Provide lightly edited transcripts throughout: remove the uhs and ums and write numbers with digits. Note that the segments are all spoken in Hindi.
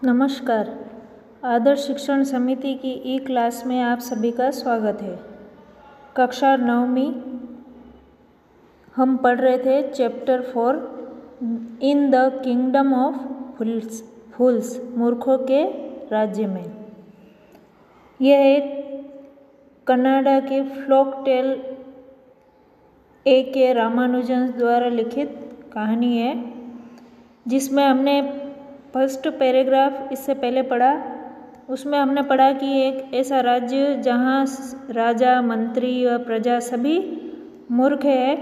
नमस्कार। आदर्श शिक्षण समिति की ई क्लास में आप सभी का स्वागत है। कक्षा 9वीं हम पढ़ रहे थे chapter 4 in the kingdom of fools, मूर्खों के राज्य में। यह एक कन्नड़ा की फ्लोक टेल A.K. रामानुजन द्वारा लिखित कहानी है, जिसमें हमने फर्स्ट पैराग्राफ इससे पहले पढ़ा। उसमें हमने पढ़ा कि एक ऐसा राज्य जहाँ राजा, मंत्री व प्रजा सभी मूर्ख है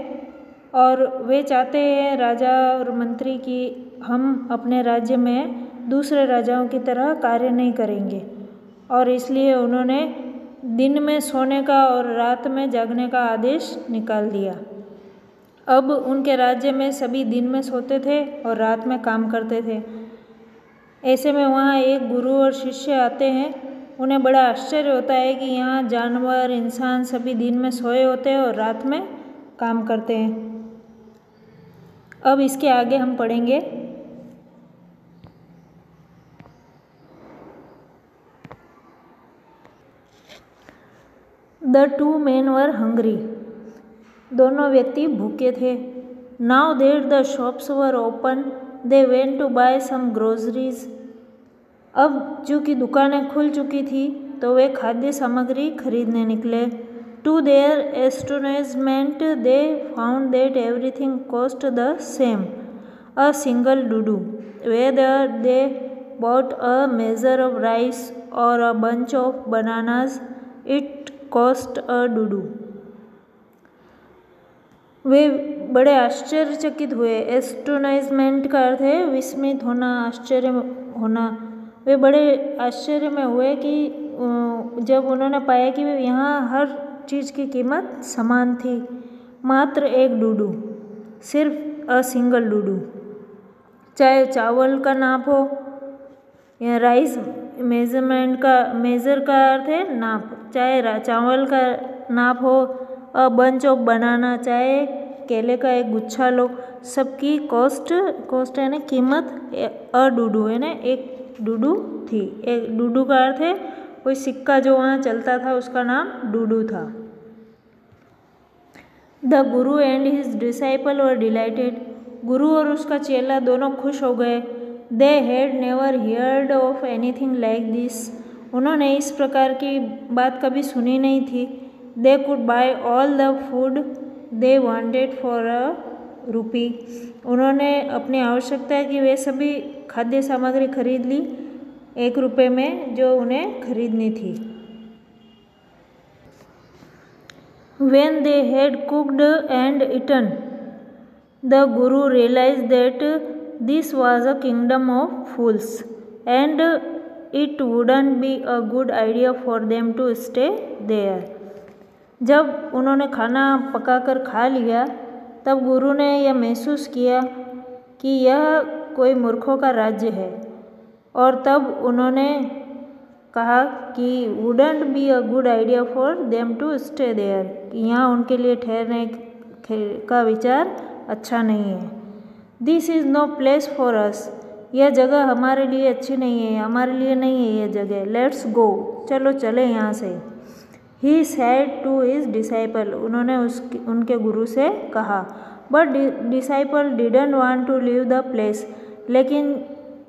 और वे चाहते हैं, राजा और मंत्री, कि हम अपने राज्य में दूसरे राजाओं की तरह कार्य नहीं करेंगे, और इसलिए उन्होंने दिन में सोने का और रात में जागने का आदेश निकाल दिया। अब उनके राज्य में सभी दिन में सोते थे और रात में काम करते थे। ऐसे में वहाँ एक गुरु और शिष्य आते हैं। उन्हें बड़ा आश्चर्य होता है कि यहाँ जानवर, इंसान सभी दिन में सोए होते हैं और रात में काम करते हैं। अब इसके आगे हम पढ़ेंगे। The two men were hungry. दोनों व्यक्ति भूखे थे। Now that the shops were open, they went to buy some groceries. अब चूँकि दुकानें खुल चुकी थी तो वे खाद्य सामग्री खरीदने निकले। To their astonishment, they found that everything cost the same, a single dudu. Whether they bought a measure of rice or a bunch of bananas, it cost a dudu. वे बड़े आश्चर्यचकित हुए। एस्टोनाइजमेंट का अर्थ है विस्मित होना, आश्चर्य होना। वे बड़े आश्चर्य में हुए कि जब उन्होंने पाया कि यहाँ हर चीज़ की कीमत समान थी, मात्र एक डूडू, सिर्फ अ सिंगल डूडू। चाहे चावल का नाप हो या राइस, मेज़र का अर्थ है नाप, चाहे चावल का नाप हो, अ बंच ऑफ बनाना, चाहे केले का एक गुच्छा लो, सबकी कॉस्ट है ना, कीमत अ डूडू है ना, एक डूडू थी। एक डूडू का अर्थ है कोई सिक्का जो वहाँ चलता था, उसका नाम डूडू था। The guru and his disciple were delighted. गुरु और उसका चेला दोनों खुश हो गए। They had never heard of anything like this. उन्होंने इस प्रकार की बात कभी सुनी नहीं थी। They could buy all the food they wanted for a rupee. उन्होंने अपनी आवश्यकता की वे सभी खाद्य सामग्री खरीद ली 1 रुपये में, जो उन्हें खरीदनी थी। When they had cooked and eaten, the Guru realized that this was a kingdom of fools, and it wouldn't be a good idea for them to stay there. जब उन्होंने खाना पकाकर खा लिया, तब गुरु ने यह महसूस किया कि यह कोई मूर्खों का राज्य है, और तब उन्होंने कहा कि wouldn't be a good idea for them to stay there, कि यहाँ उनके लिए ठहरने का विचार अच्छा नहीं है। This is no place for us. यह जगह हमारे लिए अच्छी नहीं है, हमारे लिए नहीं है यह जगह। लेट्स गो, चलो चले यहाँ से। He said to his disciple. उन्होंने उनके गुरु से कहा। But disciple didn't want to leave the place. लेकिन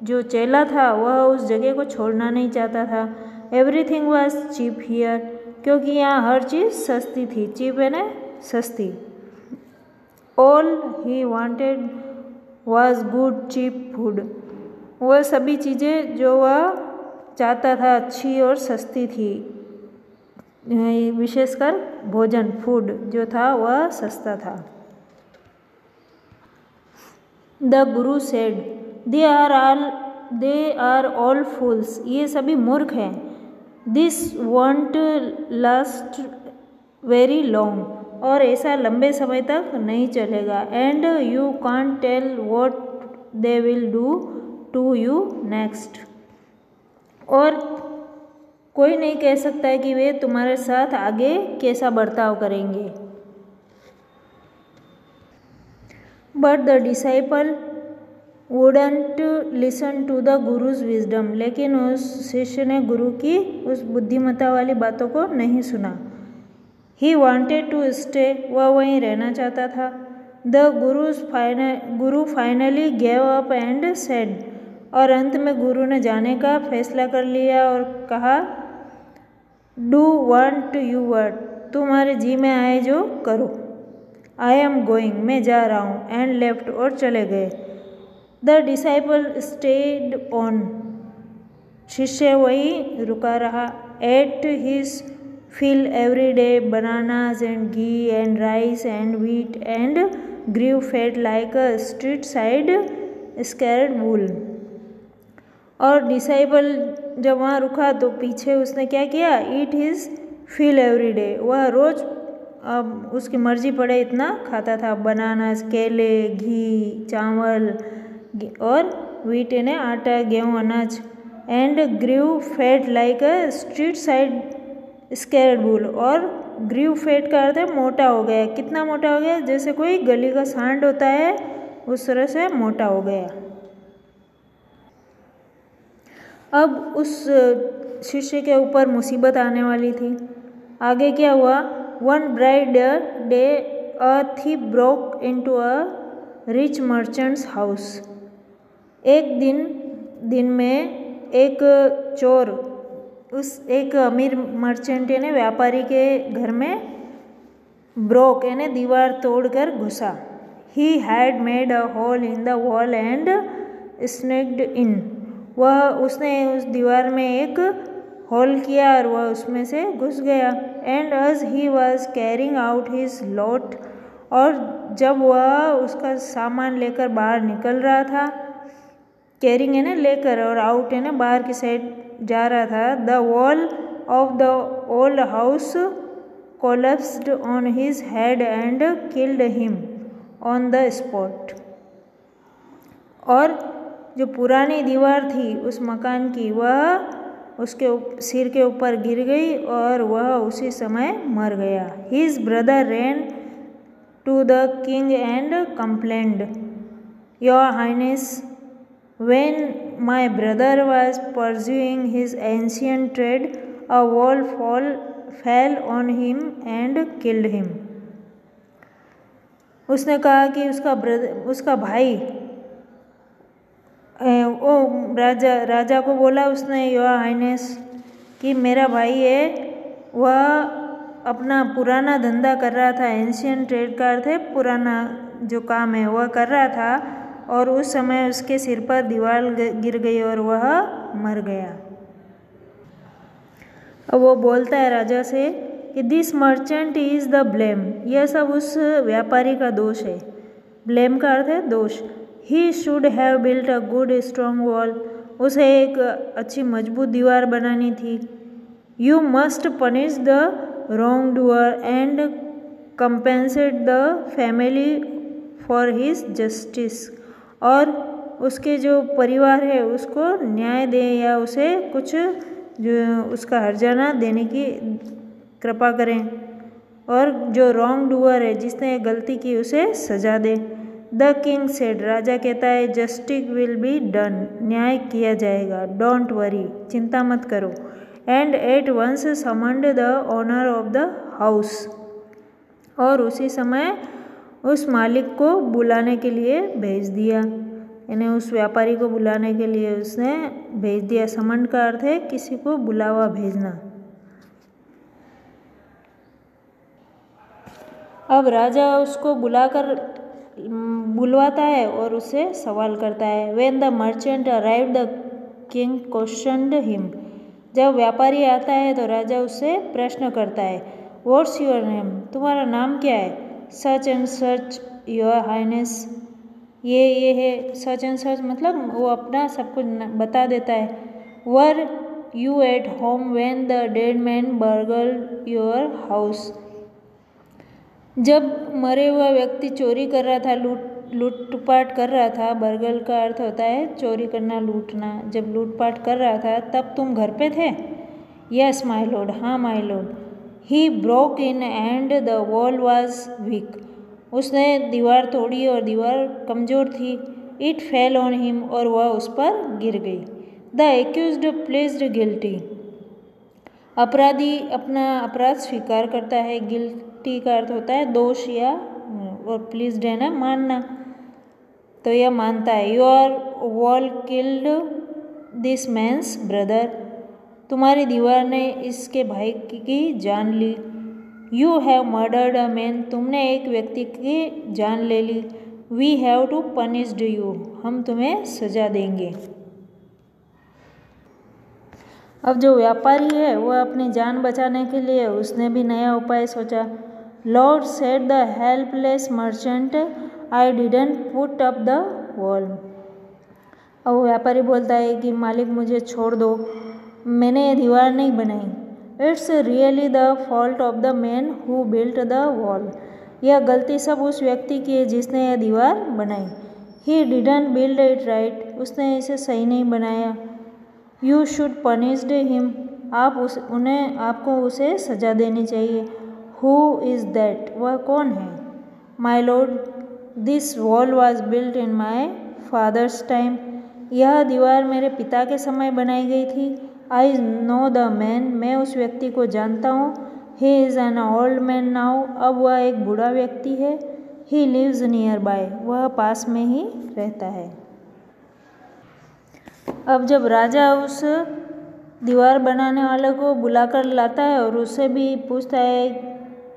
जो चेला था वह उस जगह को छोड़ना नहीं चाहता था। Everything was cheap here. क्योंकि यहाँ हर चीज़ सस्ती थी। चीप है ना, सस्ती। All he wanted was good cheap food. वह सभी चीज़ें जो वह चाहता था अच्छी और सस्ती थी, विशेषकर भोजन, फूड जो था वह सस्ता था। The guru said, they are all fools. ये सभी मूर्ख हैं। This won't last very long. और ऐसा लंबे समय तक नहीं चलेगा। And you can't tell what they will do to you next. और कोई नहीं कह सकता है कि वे तुम्हारे साथ आगे कैसा बर्ताव करेंगे। But the disciple wouldn't listen to the guru's wisdom, लेकिन उस शिष्य ने गुरु की उस बुद्धिमत्ता वाली बातों को नहीं सुना। ही वॉन्टेड टू स्टे, वह वहीं रहना चाहता था। The Guru finally gave up and said, और अंत में गुरु ने जाने का फैसला कर लिया और कहा, डू वांट यू वर्ट, तुम्हारे जी में आए जो करो। आई एम गोइंग, मैं जा रहा हूँ, एंड लेफ्ट, और चले गए। द डिसाइपल स्टेड ऑन, शिष्य वही रुका रहा। At his fill every day bananas and ghee and rice and wheat and grew fat like a street side scared bull। और डिसाइबल जब वहाँ रुका तो पीछे उसने क्या किया, ईट हिज fill every day, वह रोज अब उसकी मर्जी पड़े इतना खाता था। बनानास केले, घी, चावल और व्हीट यानी आटा, गेहूँ, अनाज। And grew fat like a street side scared bull, और ग्रीव फैट का अर्थ है मोटा हो गया। कितना मोटा हो गया, जैसे कोई गली का सांड होता है उस तरह से मोटा हो गया। अब उस शिष्य के ऊपर मुसीबत आने वाली थी। आगे क्या हुआ, one bright day a thief broke into a rich merchants house. एक दिन में एक चोर उस एक अमीर मर्चेंट यानी व्यापारी के घर में ब्रोक यानी दीवार तोड़कर घुसा। He had made a hole in the wall and sneaked in, उसने उस दीवार में एक होल किया और वह उसमें से घुस गया। And as he was carrying out his lot, और जब वह उसका सामान लेकर बाहर निकल रहा था, कैरिंग है ना लेकर, और आउट है ना बाहर की साइड जा रहा था, the wall of the old house collapsed on his head and killed him on the spot. और जो पुरानी दीवार थी उस मकान की, वह उसके सिर के ऊपर गिर गई और वह उसी समय मर गया। His brother ran to the king and complained, your highness, when my brother was pursuing his ancient trade, a wall fell on him and killed him। उसने कहा कि उसका भाई राजा को बोला उसने, योर हाइनेस, कि मेरा भाई है, वह अपना पुराना धंधा कर रहा था। एंशियंट ट्रेड का अर्थ है पुराना जो काम है वह कर रहा था, और उस समय उसके सिर पर दीवार गिर गई और वह मर गया। अब वो बोलता है राजा से कि this merchant is the blame, यह सब उस व्यापारी का दोष है। ब्लेम का अर्थ है दोष। He should have built a good strong wall, उसे एक अच्छी मजबूत दीवार बनानी थी। You must punish the wrong doer and compensate the family for his justice, और उसके जो परिवार है उसको न्याय दे या उसे कुछ जो उसका हर्जाना देने की कृपा करें, और जो रॉन्ग डूअर है जिसने गलती की उसे सजा दे। द किंग सेड, राजा कहता है, जस्टिस विल बी डन, न्याय किया जाएगा। डोंट वरी, चिंता मत करो। And at once summoned the owner of the house, और उसी समय उस मालिक को बुलाने के लिए भेज दिया, यानी उस व्यापारी को बुलाने के लिए उसने भेज दिया। समन का अर्थ है किसी को बुलावा भेजना। अब राजा उसको बुलवाता है और उससे सवाल करता है। When the merchant arrived the king questioned him, जब व्यापारी आता है तो राजा उससे प्रश्न करता है, व्हाट्स योर नेम, तुम्हारा नाम क्या है। Such and such your highness, ये है। सच एंड सच मतलब वो अपना सब कुछ बता देता है। Were you at home when the dead man burgled your house, जब मरे हुआ व्यक्ति चोरी कर रहा था, लूटपाट कर रहा था। बर्गल का अर्थ होता है चोरी करना, लूटना। जब लूटपाट कर रहा था तब तुम घर पे थे। यस माय लॉर्ड, हाँ my lord. He broke in and the wall was weak, उसने दीवार तोड़ी और दीवार कमज़ोर थी। इट फेल ऑन हिम, और वह उस पर गिर गई। द एक्यूज्ड प्लेस्ड गिल्टी, अपराधी अपना अपराध स्वीकार करता है। गिल्टी का अर्थ होता है दोष या, और प्लीज्ड है ना मानना, तो यह मानता है। Your wall killed this man's brother, तुम्हारी दीवार ने इसके भाई की जान ली। You have murdered a man, तुमने एक व्यक्ति की जान ले ली। We have to punished you, हम तुम्हें सजा देंगे। अब जो व्यापारी है वह अपनी जान बचाने के लिए उसने भी नया उपाय सोचा। Lord said the helpless merchant, I didn't put up the wall. अब वो व्यापारी बोलता है कि मालिक मुझे छोड़ दो, मैंने ये दीवार नहीं बनाई। It's really the fault of the man who built the wall, यह गलती सब उस व्यक्ति की है जिसने यह दीवार बनाई। He didn't build it right, उसने इसे सही नहीं बनाया। यू शुड पनिश्ड हिम, आपको उसे सजा देनी चाहिए। हु इज़ दैट, वह कौन है? My lord, this wall was built in my father's time, यह दीवार मेरे पिता के समय बनाई गई थी। आई नो द मैन, मैं उस व्यक्ति को जानता हूँ। He is an old man now, अब वह एक बूढ़ा व्यक्ति है। ही लिव्स नियर बाय, वह पास में ही रहता है। अब जब राजा उस दीवार बनाने वाले को बुलाकर लाता है और उससे भी पूछता है,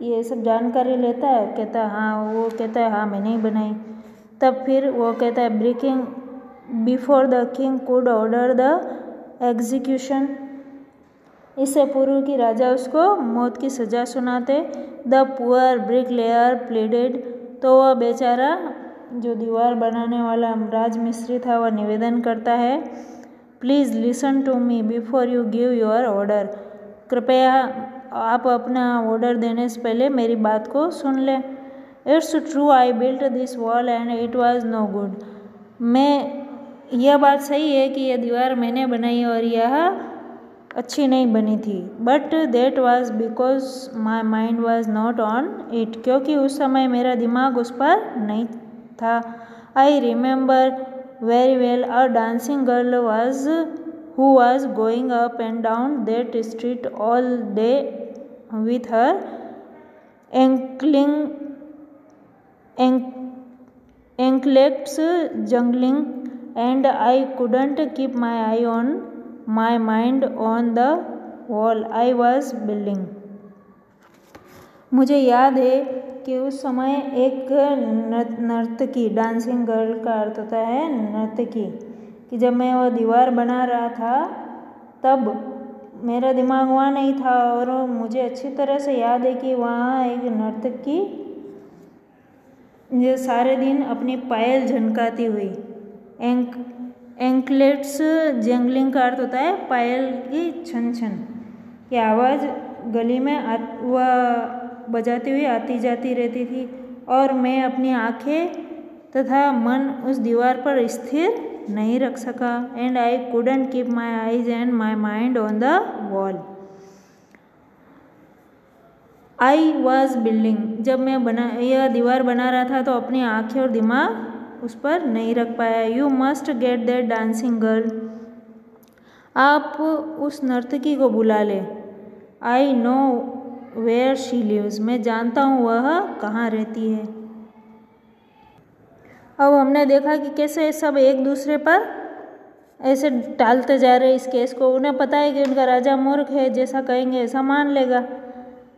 ये सब जानकारी लेता है, कहता है हाँ, वो कहता है हाँ मैंने ही बनाई। तब फिर वो कहता है breaking before the king could order the execution, इससे पूर्व कि राजा उसको मौत की सज़ा सुनाते। द पुअर ब्रिकलेयर प्लीडेड, तो वह बेचारा जो दीवार बनाने वाला राजमिस्त्री था वह निवेदन करता है, please listen to me before you give your order, कृपया आप अपना ऑर्डर देने से पहले मेरी बात को सुन लें। It's true I built this wall and it was no good, यह बात सही है कि यह दीवार मैंने बनाई और यह अच्छी नहीं बनी थी। But that was because my mind was not on it, क्योंकि उस समय मेरा दिमाग उस पर नहीं था। I remember very well a dancing girl who was going up and down that street all day with her anklets jangling, and I couldn't keep my eye on my mind on the wall I was building. मुझे याद है कि उस समय एक नर्तकी, डांसिंग गर्ल का अर्थ होता है नर्तकी, कि जब मैं वो दीवार बना रहा था तब मेरा दिमाग वहाँ नहीं था और मुझे अच्छी तरह से याद है कि वहाँ एक नर्तकी जो सारे दिन अपनी पायल झनकाती हुई, एंकलेट्स जंगलिंग का अर्थ होता है पायल की छन छन की आवाज़ गली में वह बजाती हुई आती जाती रहती थी, और मैं अपनी आँखें तथा मन उस दीवार पर स्थिर नहीं रख सका। And I couldn't keep my eyes and my mind on the wall I was building, जब मैं यह दीवार बना रहा था तो अपनी आँखें और दिमाग उस पर नहीं रख पाया। You must get that dancing girl, आप उस नर्तकी को बुला ले। I know where she lives, मैं जानता हूँ वह कहाँ रहती है। अब हमने देखा कि कैसे सब एक दूसरे पर ऐसे टालते जा रहे इस केस को। उन्हें पता है कि उनका राजा मूर्ख है, जैसा कहेंगे ऐसा मान लेगा।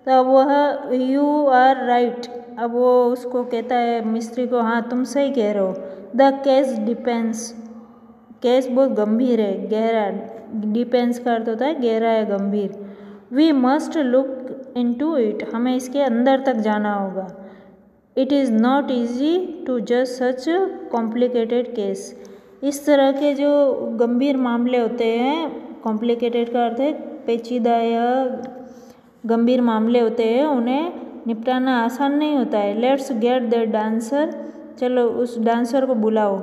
तब वह यू आर राइट, अब वो उसको कहता है मिस्त्री को, हाँ तुम सही कह रहे हो। द केस डिपेंड्स, केस बहुत गंभीर है, गहरा, डिपेंड्स का अर्थ होता है गहरा है, गंभीर। We must look into it, हमें इसके अंदर तक जाना होगा। It is not easy to जज सच कॉम्प्लिकेटेड केस, इस तरह के जो गंभीर मामले होते हैं, कॉम्प्लिकेटेड का अर्थ है पेचीदा या गंभीर मामले होते हैं, उन्हें निपटाना आसान नहीं होता है। लेट्स गेट द डांसर, चलो उस डांसर को बुलाओ।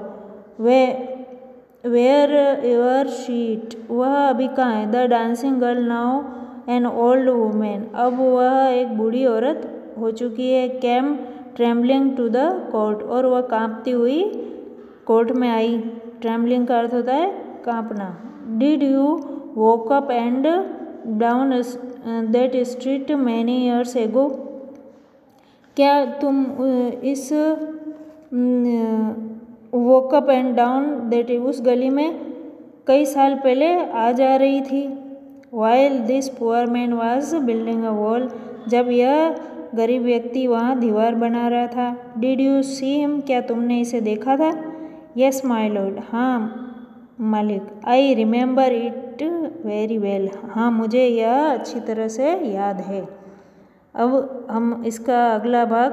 वेयर योर शीट, वह अभी कहाँ है। The dancing girl now an old women, अब वह एक बूढ़ी औरत हो चुकी है। Came trembling to the court, और वह कांपती हुई कोर्ट में आई। ट्रेम्बलिंग का अर्थ होता है कांपना। Did you walk up and down that street many years ago? क्या तुम इस वोकअप एंड डाउन दैट उस गली में कई साल पहले आ जा रही थी? While this poor man was building a wall, जब यह गरीब व्यक्ति वहाँ दीवार बना रहा था। डिड यू सी हिम, क्या तुमने इसे देखा था? यस माई लॉर्ड, हाँ मालिक। I remember it very well, हाँ मुझे यह अच्छी तरह से याद है। अब हम इसका अगला भाग